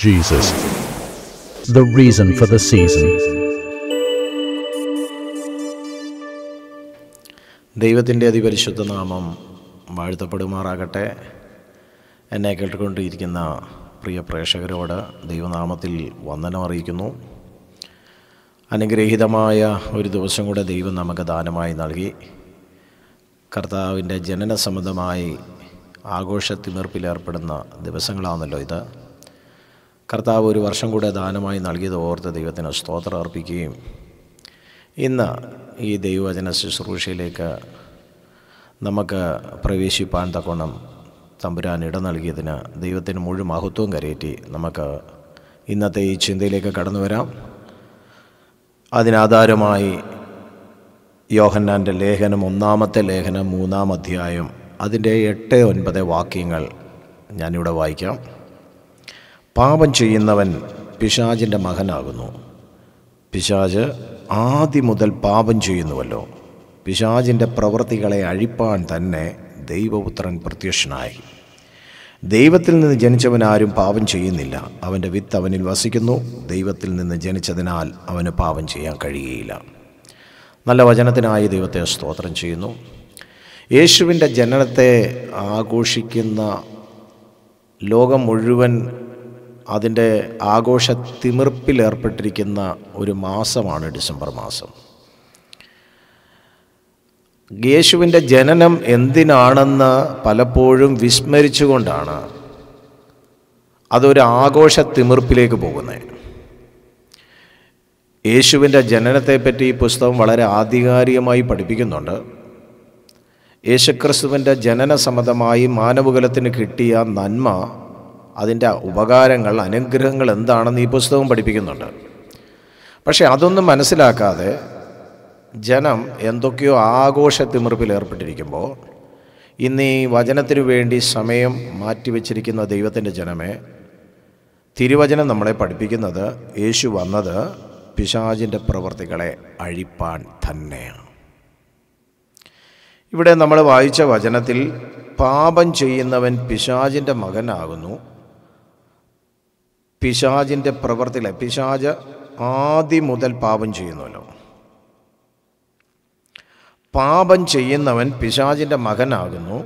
Jesus, the reason for the season. ദൈവത്തിൻ്റെ അതിപരിശുദ്ധ നാമം വാഴ്ത്തപ്പെടുമാറാകട്ടെ. എന്നെ കേട്ടുകൊണ്ടിരിക്കുന്ന പ്രിയ പ്രേക്ഷകരോട് ദൈവനാമത്തിൽ വന്ദനം അറിയിക്കുന്നു. അനുഗ്രഹീതമായ ഒരു ദിവസം കൂടെ ദൈവം നമുക്ക് ദാനമായി നൽകി. കർത്താവിൻ്റെ ജനന സംബന്ധമായി ആഘോഷത്തിമിർപ്പിലേർപ്പെടുന്ന ദിവസങ്ങളാണല്ലോ ഇത്. കർത്താവ് ഒരു വർഷം കൂടെ ദാനമായി നൽകിയത് ഓർത്ത് ദൈവത്തിന് സ്തോത്രം അർപ്പിക്കുകയും ഇന്ന് ഈ ദൈവവചന ശുശ്രൂഷയിലേക്ക് നമുക്ക് പ്രവേശിപ്പാൻ തക്കോണം തമ്പുരാൻ ഇട നൽകിയതിന് ദൈവത്തിന് മുഴുവൻ മഹത്വവും കരയറ്റി നമുക്ക് ഇന്നത്തെ ഈ ചിന്തയിലേക്ക് കടന്നു വരാം. അതിനാധാരമായി യോഹന്നാൻ്റെ ലേഖനം, ഒന്നാമത്തെ ലേഖനം 3-ാം അധ്യായം, അതിൻ്റെ 8-9 വാക്യങ്ങൾ ഞാനിവിടെ വായിക്കാം. പാപം ചെയ്യുന്നവൻ പിശാചിൻ്റെ മകനാകുന്നു. പിശാച് ആദ്യം മുതൽ പാപം ചെയ്യുന്നുവല്ലോ. പിശാചിൻ്റെ പ്രവൃത്തികളെ അഴിപ്പാൻ തന്നെ ദൈവപുത്രൻ പ്രത്യക്ഷനായി. ദൈവത്തിൽ നിന്ന് ജനിച്ചവനാരും പാപം ചെയ്യുന്നില്ല. അവൻ്റെ വിത്ത് അവനിൽ വസിക്കുന്നു. ദൈവത്തിൽ നിന്ന് ജനിച്ചതിനാൽ അവന് പാപം ചെയ്യാൻ കഴിയുകയില്ല. നല്ല വചനത്തിനായി ദൈവത്തെ സ്തോത്രം ചെയ്യുന്നു. യേശുവിൻ്റെ ജനനത്തെ ആഘോഷിക്കുന്ന ലോകം മുഴുവൻ അതിൻ്റെ ആഘോഷ തിമിർപ്പിലേർപ്പെട്ടിരിക്കുന്ന ഒരു മാസമാണ് ഡിസംബർ മാസം. യേശുവിൻ്റെ ജനനം എന്തിനാണെന്ന് പലപ്പോഴും വിസ്മരിച്ചുകൊണ്ടാണ് അതൊരു ആഘോഷ തിമിർപ്പിലേക്ക് പോകുന്നത്. യേശുവിൻ്റെ ജനനത്തെപ്പറ്റി ഈ പുസ്തകം വളരെ ആധികാരികമായി പഠിപ്പിക്കുന്നുണ്ട്. യേശുക്രിസ്തുവിൻ്റെ ജനന സംബന്ധമായി മാനവകുലത്തിന് കിട്ടിയ നന്മ, അതിൻ്റെ ഉപകാരങ്ങൾ, അനുഗ്രഹങ്ങൾ എന്താണെന്ന് ഈ പുസ്തകം പഠിപ്പിക്കുന്നുണ്ട്. പക്ഷേ അതൊന്നും മനസ്സിലാക്കാതെ ജനം എന്തൊക്കെയോ ആഘോഷത്തിമിർപ്പിൽ ഏർപ്പെട്ടിരിക്കുമ്പോൾ ഇന്ന് ഈ വചനത്തിനു വേണ്ടി സമയം മാറ്റിവെച്ചിരിക്കുന്ന ദൈവത്തിൻ്റെ ജനമേ, തിരുവചനം നമ്മളെ പഠിപ്പിക്കുന്നത് യേശു വന്നത് പിശാചിൻ്റെ പ്രവൃത്തികളെ അഴിപ്പാൻ തന്നെയാണ്. ഇവിടെ നമ്മൾ വായിച്ച വചനത്തിൽ പാപം ചെയ്യുന്നവൻ പിശാചിൻ്റെ മകനാകുന്നു. പിശാചിൻ്റെ പ്രവൃത്തികളെ, പിശാച് ആദ്യം മുതൽ പാപം ചെയ്യുന്നുവല്ലോ. പാപം ചെയ്യുന്നവൻ പിശാചിൻ്റെ മകനാകുന്നു.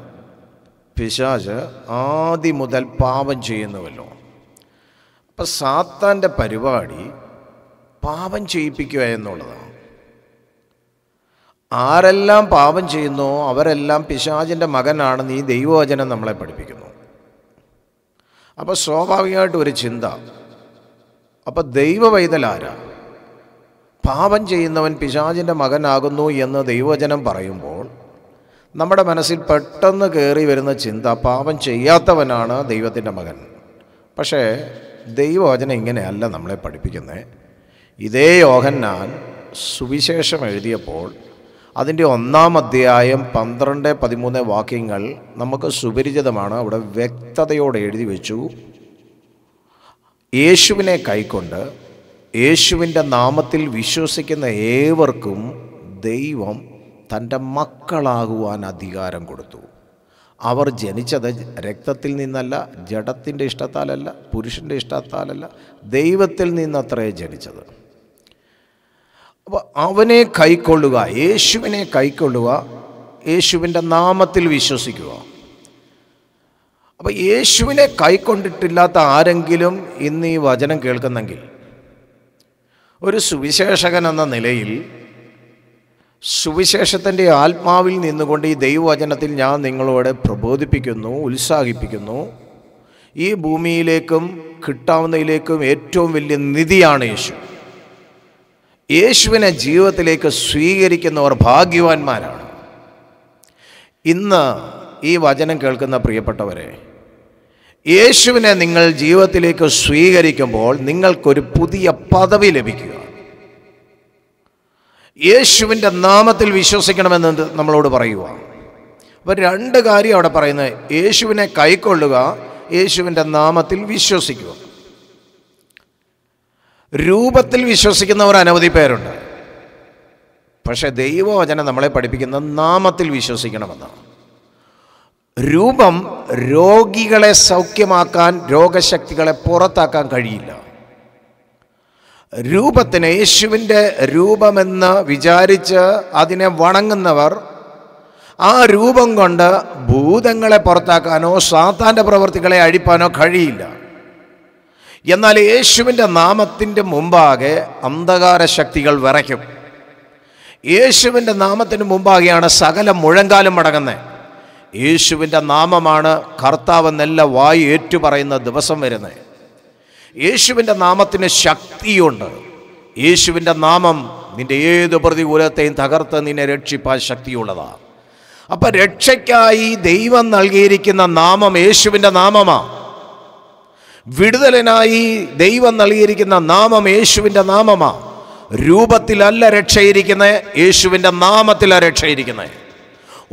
പിശാച് ആദ്യം മുതൽ പാപം ചെയ്യുന്നുവല്ലോ. അപ്പം സാത്താൻ്റെ പരിപാടി പാപം ചെയ്യിപ്പിക്കുക എന്നുള്ളതാണ്. ആരെല്ലാം പാപം ചെയ്യുന്നോ അവരെല്ലാം പിശാചിൻ്റെ മകനാണെന്ന് ഈ ദൈവവചനം നമ്മളെ പഠിപ്പിക്കുന്നു. അപ്പോൾ സ്വാഭാവികമായിട്ടും ഒരു ചിന്ത, അപ്പോൾ ദൈവ പൈതലാരാ? പാപം ചെയ്യുന്നവൻ പിശാചിൻ്റെ മകനാകുന്നു എന്ന് ദൈവവചനം പറയുമ്പോൾ നമ്മുടെ മനസ്സിൽ പെട്ടെന്ന് കയറി വരുന്ന ചിന്ത, പാപം ചെയ്യാത്തവനാണ് ദൈവത്തിൻ്റെ മകൻ. പക്ഷേ ദൈവവചനം ഇങ്ങനെയല്ല നമ്മളെ പഠിപ്പിക്കുന്നത്. ഇതേ യോഹന്നാൻ സുവിശേഷം എഴുതിയപ്പോൾ അതിൻ്റെ 1-ാം അധ്യായം 12-13 വാക്യങ്ങൾ നമുക്ക് സുപരിചിതമാണ്. അവിടെ വ്യക്തതയോടെ എഴുതി വെച്ചു, യേശുവിനെ കൈക്കൊണ്ട് യേശുവിൻ്റെ നാമത്തിൽ വിശ്വസിക്കുന്ന ഏവർക്കും ദൈവം തൻ്റെ മക്കളാകുവാൻ അധികാരം കൊടുത്തു. അവർ ജനിച്ചത് രക്തത്തിൽ നിന്നല്ല, ജഡത്തിൻ്റെ ഇഷ്ടത്താലല്ല, പുരുഷൻ്റെ ഇഷ്ടത്താലല്ല, ദൈവത്തിൽ നിന്നത്രേ ജനിച്ചത്. അപ്പോൾ അവനെ കൈക്കൊള്ളുക, യേശുവിനെ കൈക്കൊള്ളുക, യേശുവിൻ്റെ നാമത്തിൽ വിശ്വസിക്കുക. അപ്പോൾ യേശുവിനെ കൈക്കൊണ്ടിട്ടില്ലാത്ത ആരെങ്കിലും ഇന്ന് ഈ വചനം കേൾക്കുന്നെങ്കിൽ, ഒരു സുവിശേഷകൻ എന്ന നിലയിൽ സുവിശേഷത്തിൻ്റെ ആത്മാവിൽ നിന്നുകൊണ്ട് ഈ ദൈവവചനത്തിൽ ഞാൻ നിങ്ങളോട് പ്രബോധിപ്പിക്കുന്നു, ഉത്സാഹിപ്പിക്കുന്നു. ഈ ഭൂമിയിലേക്കും കിട്ടാവുന്നതിലേക്കും ഏറ്റവും വലിയ നിധിയാണ് യേശു. യേശുവിനെ ജീവിതത്തിലേക്ക് സ്വീകരിക്കുന്നവർ ഭാഗ്യവാന്മാരാണ്. ഇന്ന് ഈ വചനം കേൾക്കുന്ന പ്രിയപ്പെട്ടവരെ, യേശുവിനെ നിങ്ങൾ ജീവിതത്തിലേക്ക് സ്വീകരിക്കുമ്പോൾ നിങ്ങൾക്കൊരു പുതിയ പദവി ലഭിക്കുക. യേശുവിൻ്റെ നാമത്തിൽ വിശ്വസിക്കണമെന്ന് നമ്മളോട് പറയുക. അപ്പോൾ 2 കാര്യം അവിടെ പറയുന്നത്: യേശുവിനെ കൈക്കൊള്ളുക, യേശുവിൻ്റെ നാമത്തിൽ വിശ്വസിക്കുക. രൂപത്തിൽ വിശ്വസിക്കുന്നവർ അനവധി പേരുണ്ട്. പക്ഷേ ദൈവവചനം നമ്മളെ പഠിപ്പിക്കുന്ന നാമത്തിൽ വിശ്വസിക്കണമെന്നാണ്. രൂപം രോഗികളെ സൗഖ്യമാക്കാൻ, രോഗശക്തികളെ പുറത്താക്കാൻ കഴിയില്ല. രൂപത്തിന്, യേശുവിൻ്റെ രൂപമെന്ന് വിചാരിച്ച് അതിനെ വണങ്ങുന്നവർ ആ രൂപം കൊണ്ട് ഭൂതങ്ങളെ പുറത്താക്കാനോ സാത്താൻ്റെ പ്രവൃത്തികളെ അഴിപ്പാനോ കഴിയില്ല. എന്നാൽ യേശുവിൻ്റെ നാമത്തിൻ്റെ മുമ്പാകെ അന്ധകാര ശക്തികൾ വിറയ്ക്കും. യേശുവിൻ്റെ നാമത്തിന് മുമ്പാകെയാണ് സകല മുഴങ്കാലും മടങ്ങുന്നത്. യേശുവിൻ്റെ നാമമാണ് കർത്താവെന്നല്ല വായി ഏറ്റുപറയുന്ന ദിവസം വരുന്നത്. യേശുവിൻ്റെ നാമത്തിന് ശക്തിയുണ്ട്. യേശുവിൻ്റെ നാമം നിൻ്റെ ഏത് പ്രതികൂലത്തെയും തകർത്ത് നിന്നെ രക്ഷിപ്പാൻ ശക്തിയുള്ളതാണ്. അപ്പം രക്ഷയ്ക്കായി ദൈവം നൽകിയിരിക്കുന്ന നാമം യേശുവിൻ്റെ നാമമാണ്. വിടുതലിനായി ദൈവം നൽകിയിരിക്കുന്ന നാമം യേശുവിൻ്റെ നാമമാണ്. രൂപത്തിലല്ല രക്ഷയിരിക്കുന്നത്, യേശുവിൻ്റെ നാമത്തിലാണ് രക്ഷയിരിക്കുന്നത്.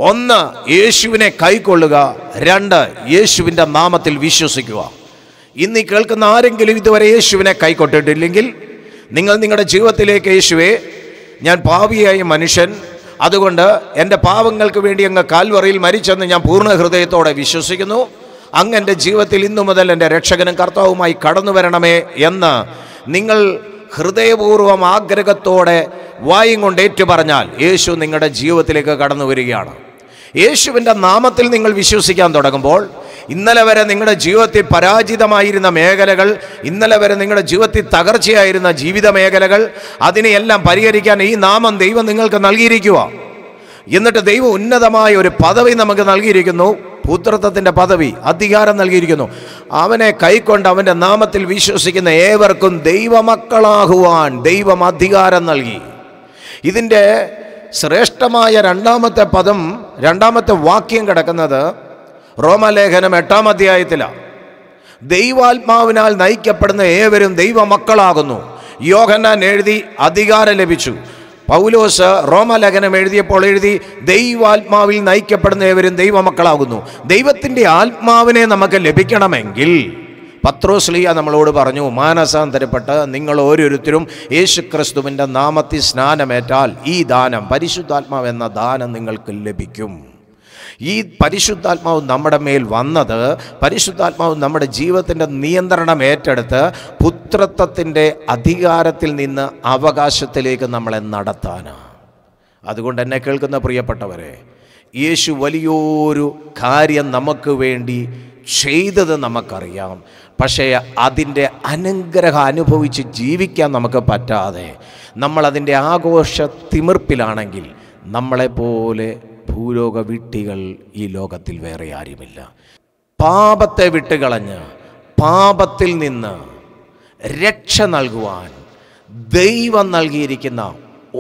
ഒന്ന്, യേശുവിനെ കൈക്കൊള്ളുക. രണ്ട്, യേശുവിൻ്റെ നാമത്തിൽ വിശ്വസിക്കുക. ഇന്ന് കേൾക്കുന്ന ആരെങ്കിലും ഇതുവരെ യേശുവിനെ കൈക്കൊണ്ടിട്ടില്ലെങ്കിൽ, നിങ്ങൾ നിങ്ങളുടെ ജീവിതത്തിലേക്ക് യേശുവേ, ഞാൻ പാപിയായ മനുഷ്യൻ, അതുകൊണ്ട് എൻ്റെ പാപങ്ങൾക്ക് വേണ്ടി അങ്ങ് കാൽവറിയിൽ മരിച്ചെന്ന് ഞാൻ പൂർണ്ണ ഹൃദയത്തോടെ വിശ്വസിക്കുന്നു, അങ്ങ് എൻ്റെ ജീവിതത്തിൽ ഇന്നു മുതൽ എൻ്റെ രക്ഷകനും കർത്താവുമായി കടന്നു വരണമേ എന്ന് നിങ്ങൾ ഹൃദയപൂർവ്വം ആഗ്രഹത്തോടെ വായും കൊണ്ട് ഏറ്റുപറഞ്ഞാൽ യേശു നിങ്ങളുടെ ജീവിതത്തിലേക്ക് കടന്നു വരികയാണ്. യേശുവിൻ്റെ നാമത്തിൽ നിങ്ങൾ വിശ്വസിക്കാൻ തുടങ്ങുമ്പോൾ, ഇന്നലെ വരെ നിങ്ങളുടെ ജീവിതത്തിൽ പരാജിതമായിരുന്ന മേഖലകൾ, ഇന്നലെ വരെ നിങ്ങളുടെ ജീവിതത്തിൽ തകർച്ചയായിരുന്ന ജീവിത മേഖലകൾ, അതിനെയെല്ലാം പരിഹരിക്കാൻ ഈ നാമം ദൈവം നിങ്ങൾക്ക് നൽകിയിരിക്കുക. എന്നിട്ട് ദൈവം ഉന്നതമായ ഒരു പദവി നമുക്ക് നൽകിയിരിക്കുന്നു. പുത്രത്വത്തിൻ്റെ പദവി, അധികാരം നൽകിയിരിക്കുന്നു. അവനെ കൈക്കൊണ്ട് അവൻ്റെ നാമത്തിൽ വിശ്വസിക്കുന്ന ഏവർക്കും ദൈവമക്കളാകുവാൻ ദൈവം അധികാരം നൽകി. ഇതിൻ്റെ ശ്രേഷ്ഠമായ രണ്ടാമത്തെ വാക്യം കിടക്കുന്നത് റോമാലേഖനം 8-ാം അധ്യായത്തിലാണ്. ദൈവാത്മാവിനാൽ നയിക്കപ്പെടുന്ന ഏവരും ദൈവമക്കളാകുന്നു. യോഹന്നാൻ എഴുതി അധികാരം ലഭിച്ചു. പൗലോസ് റോമാലേഖനം എഴുതിയപ്പോൾ എഴുതി ദൈവാത്മാവിൽ നയിക്കപ്പെടുന്ന ഏവരും ദൈവമക്കളാകുന്നു. ദൈവത്തിൻ്റെ ആത്മാവിനെ നമുക്ക് ലഭിക്കണമെങ്കിൽ പത്രോസ്ലീഹ നമ്മളോട് പറഞ്ഞു, മാനസാന്തരപ്പെട്ട് നിങ്ങൾ ഓരോരുത്തരും യേശുക്രിസ്തുവിൻ്റെ നാമത്തിൽ സ്നാനമേറ്റാൽ ഈ ദാനം, പരിശുദ്ധാത്മാവ് എന്ന ദാനം നിങ്ങൾക്ക് ലഭിക്കും. ഈ പരിശുദ്ധാത്മാവ് നമ്മുടെ മേൽ വന്നത്, പരിശുദ്ധാത്മാവ് നമ്മുടെ ജീവിതത്തിൻ്റെ നിയന്ത്രണം ഏറ്റെടുത്ത് പുത്രത്വത്തിൻ്റെ അധികാരത്തിൽ നിന്ന് അവകാശത്തിലേക്ക് നമ്മളെ നടത്താനാണ്. അതുകൊണ്ട് എന്നെ കേൾക്കുന്ന പ്രിയപ്പെട്ടവരെ, യേശു വലിയൊരു കാര്യം നമുക്ക് വേണ്ടി ചെയ്തത് നമുക്കറിയാം. പക്ഷേ അതിൻ്റെ അനുഗ്രഹം അനുഭവിച്ച് ജീവിക്കാൻ നമുക്ക് പറ്റാതെ നമ്മളതിൻ്റെ ആഘോഷ തിമിർപ്പിലാണെങ്കിൽ നമ്മളെപ്പോലെ ഭൂലോക വിട്ടികൾ ഈ ലോകത്തിൽ വേറെ ആരുമില്ല. പാപത്തെ വിട്ടുകളഞ്ഞ് പാപത്തിൽ നിന്ന് രക്ഷ നൽകുവാൻ ദൈവം നൽകിയിരിക്കുന്ന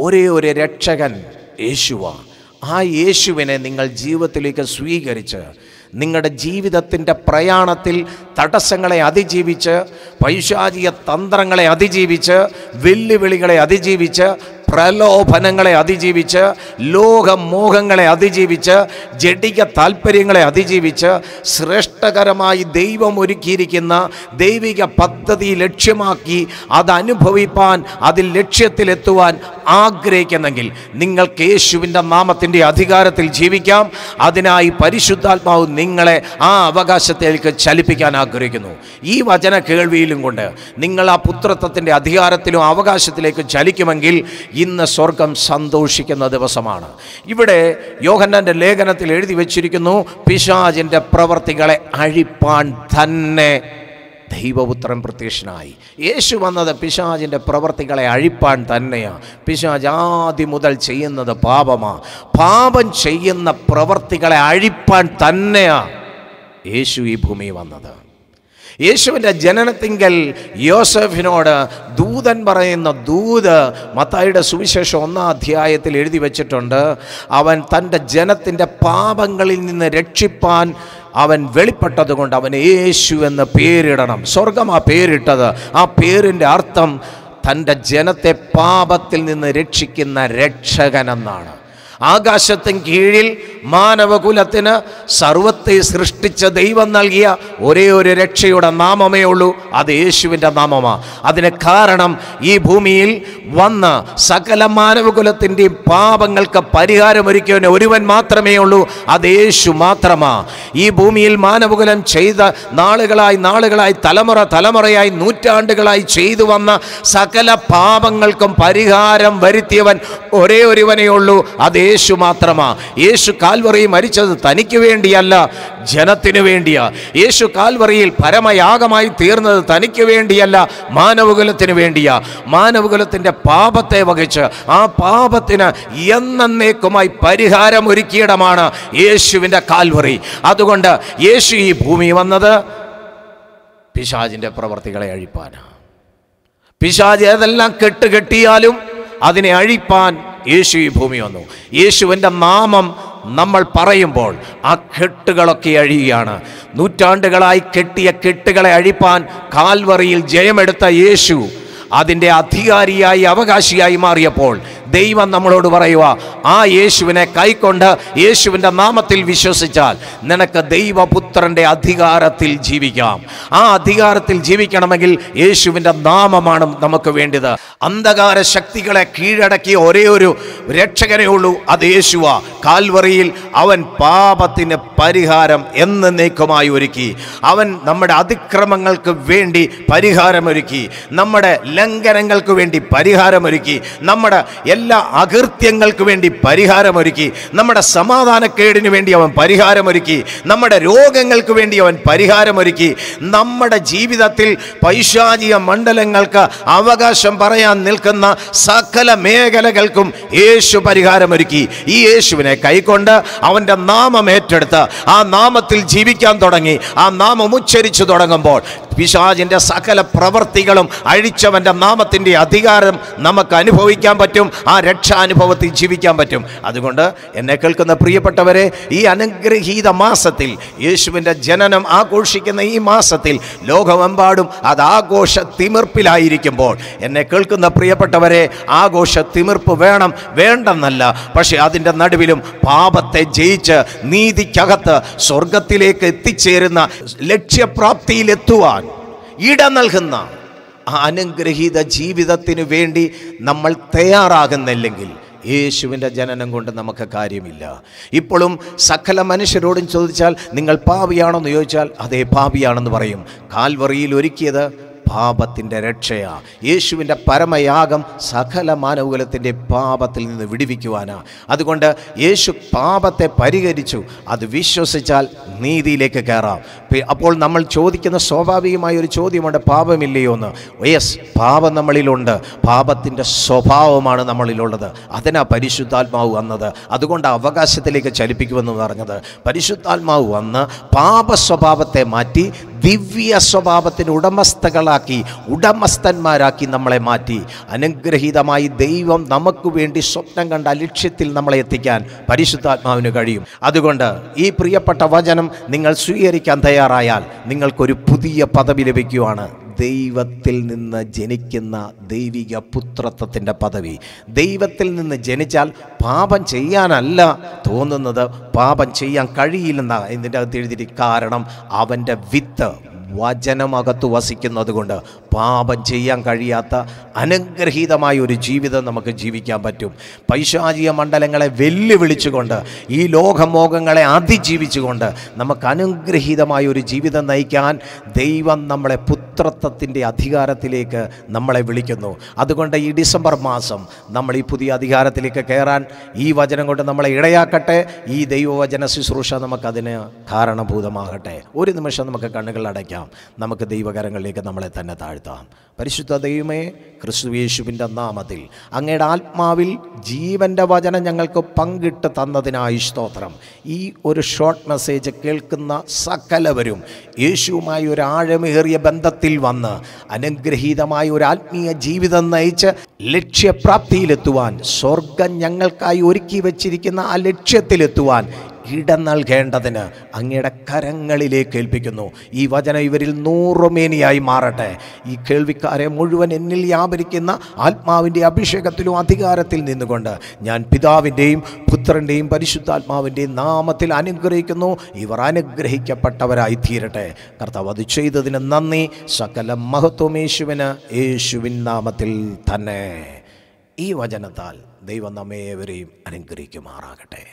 ഒരേ ഒരു രക്ഷകൻ യേശുവാണ്. ആ യേശുവിനെ നിങ്ങൾ ജീവിതത്തിലേക്ക് സ്വീകരിച്ച് നിങ്ങളുടെ ജീവിതത്തിൻ്റെ പ്രയാണത്തിൽ തടസ്സങ്ങളെ അതിജീവിച്ച്, പൈശാചിക തന്ത്രങ്ങളെ അതിജീവിച്ച്, വെല്ലുവിളികളെ അതിജീവിച്ച്, പ്രലോഭനങ്ങളെ അതിജീവിച്ച്, ലോകമോഹങ്ങളെ അതിജീവിച്ച്, ജഡിക താല്പര്യങ്ങളെ അതിജീവിച്ച്, ശ്രേഷ്ഠകരമായി ദൈവം ഒരുക്കിയിരിക്കുന്ന ദൈവിക പദ്ധതി ലക്ഷ്യമാക്കി അതനുഭവിപ്പാൻ, അതിൽ ലക്ഷ്യത്തിലെത്തുവാൻ ആഗ്രഹിക്കുന്നെങ്കിൽ നിങ്ങൾക്ക് യേശുവിൻ്റെ നാമത്തിൻ്റെ അധികാരത്തിൽ ജീവിക്കാം. അതിനായി പരിശുദ്ധാത്മാവ് നിങ്ങളെ ആ അവകാശത്തിലേക്ക് ചലിപ്പിക്കാൻ ആഗ്രഹിക്കുന്നു. ഈ വചന കേൾവിയിലും കൊണ്ട് നിങ്ങൾ ആ പുത്രത്വത്തിൻ്റെ അധികാരത്തിലും അവകാശത്തിലേക്ക് ചലിക്കുമെങ്കിൽ ഇന്ന് സ്വർഗം സന്തോഷിക്കുന്ന ദിവസമാണ്. ഇവിടെ യോഹന്നാന്റെ ലേഖനത്തിൽ എഴുതി വച്ചിരിക്കുന്നു, പിശാചിൻ്റെ പ്രവർത്തികളെ അഴിപ്പാൻ തന്നെ ദൈവപുത്രൻ പ്രത്യക്ഷനായി. യേശു വന്നത് പിശാചിൻ്റെ പ്രവർത്തികളെ അഴിപ്പാൻ തന്നെയാണ്. പിശാച് ആദ്യം മുതൽ ചെയ്യുന്നത് പാപമാണ്. പാപം ചെയ്യുന്ന പ്രവർത്തികളെ അഴിപ്പാൻ തന്നെയാണ് യേശു ഈ ഭൂമിയിൽ വന്നത്. യേശുവിൻ്റെ ജനനത്തിങ്കൽ യോസഫിനോട് ദൂതൻ പറയുന്ന ദൂത് മത്തായിയുടെ സുവിശേഷം 1-ാം അധ്യായത്തിൽ എഴുതി വച്ചിട്ടുണ്ട്. അവൻ തൻ്റെ ജനത്തിൻ്റെ പാപങ്ങളിൽ നിന്ന് രക്ഷിപ്പാൻ അവൻ വെളിപ്പെട്ടതുകൊണ്ട് അവന് യേശു എന്ന് പേരിടണം. സ്വർഗം ആ പേരിട്ടത്. ആ പേരിൻ്റെ അർത്ഥം തൻ്റെ ജനത്തെ പാപത്തിൽ നിന്ന് രക്ഷിക്കുന്ന രക്ഷകൻ എന്നാണ്. ആകാശത്തിന് കീഴിൽ മാനവകുലത്തിന് സർവത്തെ സൃഷ്ടിച്ച ദൈവം നൽകിയ ഒരേ ഒരു രക്ഷയുടെ നാമമേ ഉള്ളൂ, അത് യേശുവിൻ്റെ നാമമാണ്. അതിന് കാരണം ഈ ഭൂമിയിൽ വന്ന് സകല മാനവകുലത്തിൻ്റെയും പാപങ്ങൾക്ക് പരിഹാരമൊരുക്കിയവന് ഒരുവൻ മാത്രമേ ഉള്ളൂ, അത് യേശു മാത്രമാണ്. ഈ ഭൂമിയിൽ മാനവകുലം ചെയ്ത നാളുകളായി തലമുറയായി നൂറ്റാണ്ടുകളായി ചെയ്തു വന്ന സകല പാപങ്ങൾക്കും പരിഹാരം വരുത്തിയവൻ ഒരേ ഒരുവനേ ഉള്ളൂ, അത് യേശു മാത്രമാണ്. യേശു കാൽവറിയിൽ മരിച്ചത് തനിക്ക് വേണ്ടിയല്ല, ജനത്തിനു വേണ്ടിയാ. യേശു കാൽവറിയിൽ പരമയാഗമായി തീർന്നത് തനിക്ക് വേണ്ടിയല്ല, മാനവകുലത്തിന് വേണ്ടിയാ. മാനവകുലത്തിൻ്റെ പാപത്തെ വഹിച്ച് ആ പാപത്തിന് എന്നേക്കുമായി പരിഹാരം ഒരുക്കിയിടമാണ് യേശുവിൻ്റെ കാൽവറി. അതുകൊണ്ട് യേശു ഈ ഭൂമി വന്നത് പിശാചിൻ്റെ പ്രവർത്തികളെ അഴിപ്പാനാണ്. പിശാച് ഏതെല്ലാം കെട്ടിയാലും അതിനെ അഴിപ്പാൻ യേശു ഈ ഭൂമി വന്നു. യേശുവിൻ്റെ നാമം നമ്മൾ പറയുമ്പോൾ ആ കെട്ടുകളൊക്കെ അഴിയുകയാണ്. നൂറ്റാണ്ടുകളായി കെട്ടിയ കെട്ടുകളെ അഴിപ്പാൻ കാൽവറിയിൽ ജയമെടുത്ത യേശു അതിൻ്റെ അധികാരിയായി അവകാശിയായി മാറിയപ്പോൾ ദൈവം നമ്മളോട് പറയുക, ആ യേശുവിനെ കൈക്കൊണ്ട് യേശുവിൻ്റെ നാമത്തിൽ വിശ്വസിച്ചാൽ നിനക്ക് ദൈവപുത്രൻ്റെ അധികാരത്തിൽ ജീവിക്കാം. ആ അധികാരത്തിൽ ജീവിക്കണമെങ്കിൽ യേശുവിൻ്റെ നാമമാണ് നമുക്ക് വേണ്ടത്. അന്ധകാര ശക്തികളെ കീഴടക്കിയ ഒരേ ഒരു രക്ഷകനേ ഉള്ളൂ, അത് യേശുവാ. കാൽവറിയിൽ അവൻ പാപത്തിന് പരിഹാരം എന്നേക്കുമായി ഒരുക്കി. അവൻ നമ്മുടെ അതിക്രമങ്ങൾക്ക് വേണ്ടി പരിഹാരമൊരുക്കി, നമ്മുടെ ലംഘനങ്ങൾക്ക് വേണ്ടി പരിഹാരമൊരുക്കി, നമ്മുടെ എല്ലാ അകൃത്യങ്ങൾക്ക് വേണ്ടി പരിഹാരമൊരുക്കി, നമ്മുടെ സമാധാനക്കേടിന് വേണ്ടി അവൻ പരിഹാരമൊരുക്കി, നമ്മുടെ രോഗങ്ങൾക്ക് വേണ്ടി അവൻ പരിഹാരമൊരുക്കി. നമ്മുടെ ജീവിതത്തിൽ പൈശാചിക മണ്ഡലങ്ങൾക്ക് അവകാശം പറയാൻ നിൽക്കുന്ന സകല മേഖലകൾക്കും യേശു പരിഹാരമൊരുക്കി. ഈ യേശുവിനെ കൈക്കൊണ്ട് അവൻ്റെ നാമം ഏറ്റെടുത്ത് ആ നാമത്തിൽ ജീവിക്കാൻ തുടങ്ങി. ആ നാമം ഉച്ചരിച്ചു തുടങ്ങുമ്പോൾ പിശാചിൻ്റെ സകല പ്രവൃത്തികളും അഴിച്ചവൻ്റെ നാമത്തിൻ്റെ അധികാരം നമുക്ക് അനുഭവിക്കാൻ പറ്റും. ആ രക്ഷാനുഭവത്തിൽ ജീവിക്കാൻ പറ്റും. അതുകൊണ്ട് എന്നെ കേൾക്കുന്ന പ്രിയപ്പെട്ടവരെ, ഈ അനുഗ്രഹീത മാസത്തിൽ, യേശുവിൻ്റെ ജനനം ആഘോഷിക്കുന്ന ഈ മാസത്തിൽ ലോകമെമ്പാടും അത് ആഘോഷ തിമിർപ്പിലായിരിക്കുമ്പോൾ എന്നെ കേൾക്കുന്ന പ്രിയപ്പെട്ടവരെ, ആഘോഷ തിമിർപ്പ് വേണ്ടെന്നല്ല, പക്ഷെ അതിൻ്റെ നടുവിലും പാപത്തെ ജയിച്ച് നീതിക്കകത്ത് സ്വർഗത്തിലേക്ക് എത്തിച്ചേരുന്ന ലക്ഷ്യപ്രാപ്തിയിലെത്തുവാൻ ഇട നൽകുന്ന ആ അനുഗ്രഹീത ജീവിതത്തിന് വേണ്ടി നമ്മൾ തയ്യാറാകുന്നില്ലെങ്കിൽ യേശുവിൻ്റെ ജനനം കൊണ്ട് നമുക്ക് കാര്യമില്ല. ഇപ്പോഴും സകല മനുഷ്യരോടും ചോദിച്ചാൽ നിങ്ങൾ പാപിയാണെന്ന് ചോദിച്ചാൽ അതേ പാപിയാണെന്ന് പറയും. കാൽവറിയിൽ ഒരുക്കിയത് പാപത്തിൻ്റെ രക്ഷയാ. യേശുവിൻ്റെ പരമയാഗം സകല മാനവകുലത്തിൻ്റെ പാപത്തിൽ നിന്ന് വിടുവിക്കുവാനാ. അതുകൊണ്ട് യേശു പാപത്തെ പരിഹരിച്ചു. അത് വിശ്വസിച്ചാൽ നീതിയിലേക്ക് കയറാം. അപ്പോൾ നമ്മൾ ചോദിക്കുന്ന സ്വാഭാവികമായ ഒരു ചോദ്യമുണ്ട്, പാപമില്ലയോ എന്ന്. യെസ്, പാപം നമ്മളിലുണ്ട്. പാപത്തിൻ്റെ സ്വഭാവമാണ് നമ്മളിലുള്ളത്. അതിനാ പരിശുദ്ധാത്മാവ് വന്നത്. അതുകൊണ്ട് അവകാശത്തിലേക്ക് ചലിപ്പിക്കുമെന്ന് പറഞ്ഞത്. പരിശുദ്ധാത്മാവ് വന്ന് പാപ സ്വഭാവത്തെ മാറ്റി ദിവ്യ സ്വഭാവത്തിന് ഉടമസ്ഥന്മാരാക്കി നമ്മളെ മാറ്റി അനുഗ്രഹീതമായി ദൈവം നമുക്ക് വേണ്ടി സ്വപ്നം കണ്ട ലക്ഷ്യത്തിൽ നമ്മളെ എത്തിക്കാൻ പരിശുദ്ധാത്മാവിന് കഴിയും. അതുകൊണ്ട് ഈ പ്രിയപ്പെട്ട വചനം നിങ്ങൾ സ്വീകരിക്കാൻ തയ്യാറായാൽ നിങ്ങൾക്കൊരു പുതിയ പദവി ലഭിക്കുവാണ്. ദൈവത്തിൽ നിന്ന് ജനിക്കുന്ന ദൈവിക പുത്രത്വത്തിൻ്റെ പദവി. ദൈവത്തിൽ നിന്ന് ജനിച്ചാൽ പാപം ചെയ്യാനല്ല തോന്നുന്നത്, പാപം ചെയ്യാൻ കഴിയില്ലെന്നാണ് ഇതിൻ്റെ അകത്ത് എഴുതിയിട്ട്. കാരണം അവൻ്റെ വിത്ത് വചനമകത്ത് വസിക്കുന്നത് കൊണ്ട് പാപം ചെയ്യാൻ കഴിയാത്ത അനുഗ്രഹീതമായ ഒരു ജീവിതം നമുക്ക് ജീവിക്കാൻ പറ്റും. പൈശാചിക മണ്ഡലങ്ങളെ വെല്ലുവിളിച്ചുകൊണ്ട്, ഈ ലോകമോഹങ്ങളെ അതിജീവിച്ചുകൊണ്ട് നമുക്ക് അനുഗ്രഹീതമായ ഒരു ജീവിതം നയിക്കാൻ ദൈവം നമ്മളെ പുത്രത്വത്തിൻ്റെ അധികാരത്തിലേക്ക് നമ്മളെ വിളിക്കുന്നു. അതുകൊണ്ട് ഈ ഡിസംബർ മാസം നമ്മൾ ഈ പുതിയ അധികാരത്തിലേക്ക് കയറാൻ ഈ വചനം കൊണ്ട് നമ്മളെ ഇടയാക്കട്ടെ. ഈ ദൈവവചന ശുശ്രൂഷ നമുക്കതിന് കാരണഭൂതമാകട്ടെ. ഒരു നിമിഷം നമുക്ക് കണ്ണുകൾ അടയ്ക്കാം. നമുക്ക് ദൈവകരങ്ങളിലേക്ക് നമ്മളെ തന്നെ താഴ്ത്താം. പരിശുദ്ധ ദൈവമേ, ക്രിസ്തുയേശുവിൻ്റെ നാമത്തിൽ അങ്ങയുടെ ആത്മാവിൽ ജീവൻ്റെ വചനം ഞങ്ങൾക്ക് പങ്കിട്ട് തന്നതിനായി സ്തോത്രം. ഈ ഒരു ഷോർട്ട് മെസ്സേജ് കേൾക്കുന്ന സകലവരും യേശുവുമായി ഒരു ആഴമേറിയ ബന്ധത്തിൽ വന്ന് അനുഗ്രഹീതമായ ഒരു ആത്മീയ ജീവിതം നയിച്ച് ലക്ഷ്യപ്രാപ്തിയിലെത്തുവാൻ, സ്വർഗം ഞങ്ങൾക്കായി ഒരുക്കി വച്ചിരിക്കുന്ന ആ ലക്ഷ്യത്തിലെത്തുവാൻ ഇടം നൽകേണ്ടതിന് അങ്ങയുടെ കരങ്ങളിലേക്ക് ഏൽപ്പിക്കുന്നു. ഈ വചനം ഇവരിൽ 100 മേനിയായി മാറട്ടെ. ഈ കേൾവിക്കാരെ മുഴുവൻ എന്നിൽ വ്യാപരിക്കുന്ന ആത്മാവിൻ്റെ അഭിഷേകത്തിലും അധികാരത്തിൽ നിന്നുകൊണ്ട് ഞാൻ പിതാവിൻ്റെയും പുത്രൻ്റെയും പരിശുദ്ധാത്മാവിൻ്റെയും നാമത്തിൽ അനുഗ്രഹിക്കുന്നു. ഇവർ അനുഗ്രഹിക്കപ്പെട്ടവരായി തീരട്ടെ. കർത്താവ് അത് ചെയ്തതിന് നന്ദി. സകല മഹത്വം യേശുവിൻ നാമത്തിൽ തന്നെ. ഈ വചനത്താൽ ദൈവം നമ്മേവരെയും അനുഗ്രഹിക്കുമാറാകട്ടെ.